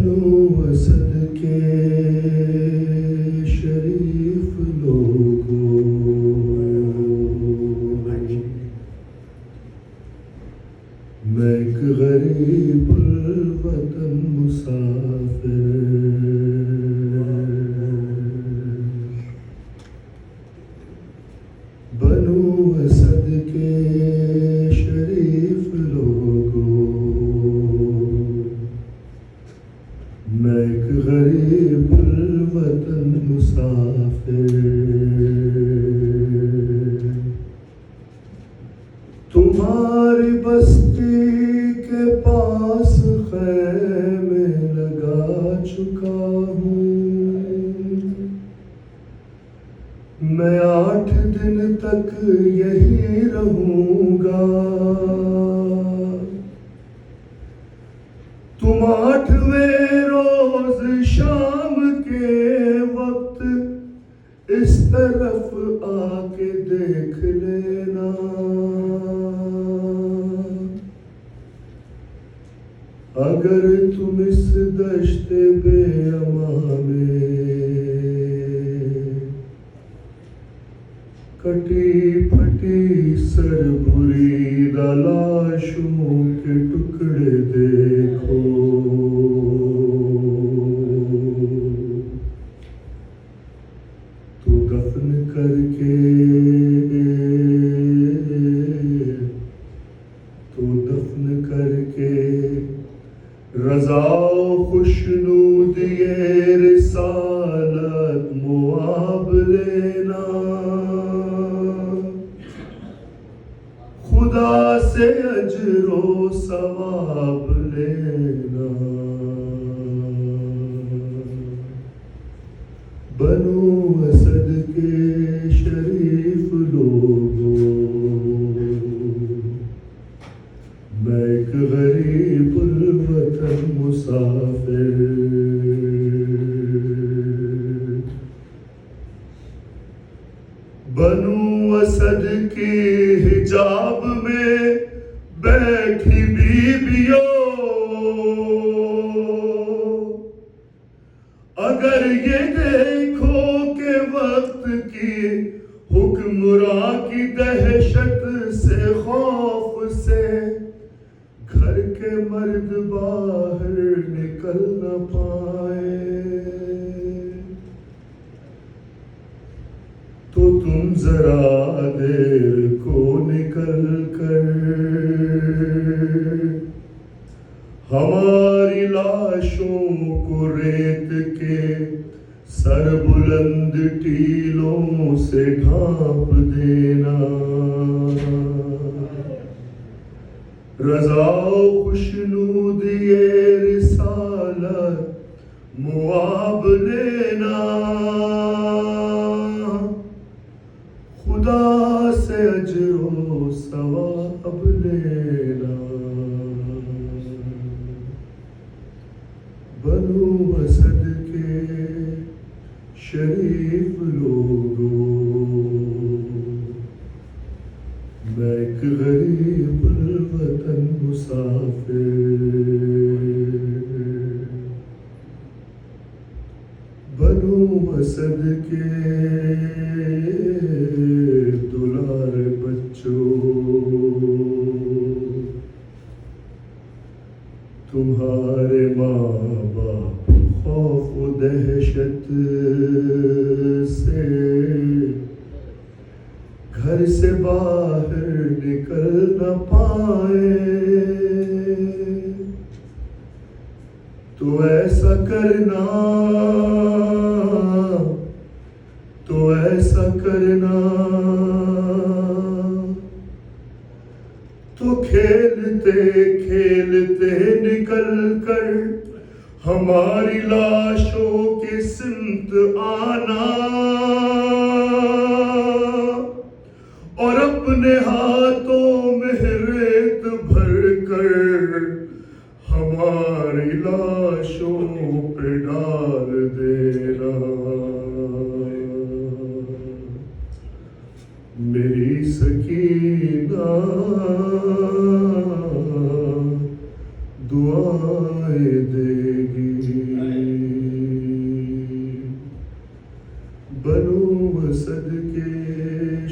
بنو اسد کے شریف لوگوں، میں ایک غریب الوطن مسافر، بنو اسد کے شریف لوگوں، میں ایک غریب الوطن مسافر، تمہاری بستی کے پاس خیمے لگا چکا ہوں، میں 8 دن تک یہی رہوں گا، تم 8ویں روز شام کے وقت اس طرف آ کے دیکھ لینا، اگر تم اس دشت بے امان میں کٹی پھٹی سر بریدہ لاشوں کے ٹکڑے دیکھو، تو دفن کر کے رضا و خوشنود یہ رسالت مواب لینا، خدا سے اجر و ثواب لینا، بنو اسد کے شریف لوگوں، میں ایک غریب الوطن مسافر، بنو اسد کی حجاب میں بیٹھی بیویوں، اگر یہ دیکھو کہ وقت کی حکمراں کی دہشت سے خوف سے گھر کے مرد باہر نکل نہ پائے، تو تم ذرا دیر کو نکل کر ہماری لاشوں کو ریت کے سر بلند ٹیلوں سے ڈھانپ دینا، رضا و خوشنود یہ رسالت مواب لینا، خدا سے اجر و ثواب لینا، بنو اسد کے شریف لوگوں، میں ایک غریب الوطن مسافر، بنو اسد کے دلار بچوں، تمہارے ماں باپ خوف و دہشت سے گھر سے باہر نکل نہ پائے، تو ایسا کرنا تو کھیلتے کھیلتے نکل کر ہماری لاشوں کی سمت آنا، اور اپنے ہاتھوں میں ریت بھر کر ہماری لاشوں پہ ڈال دینا، میری سکینہ دعائیں دے گی، کرو صدقے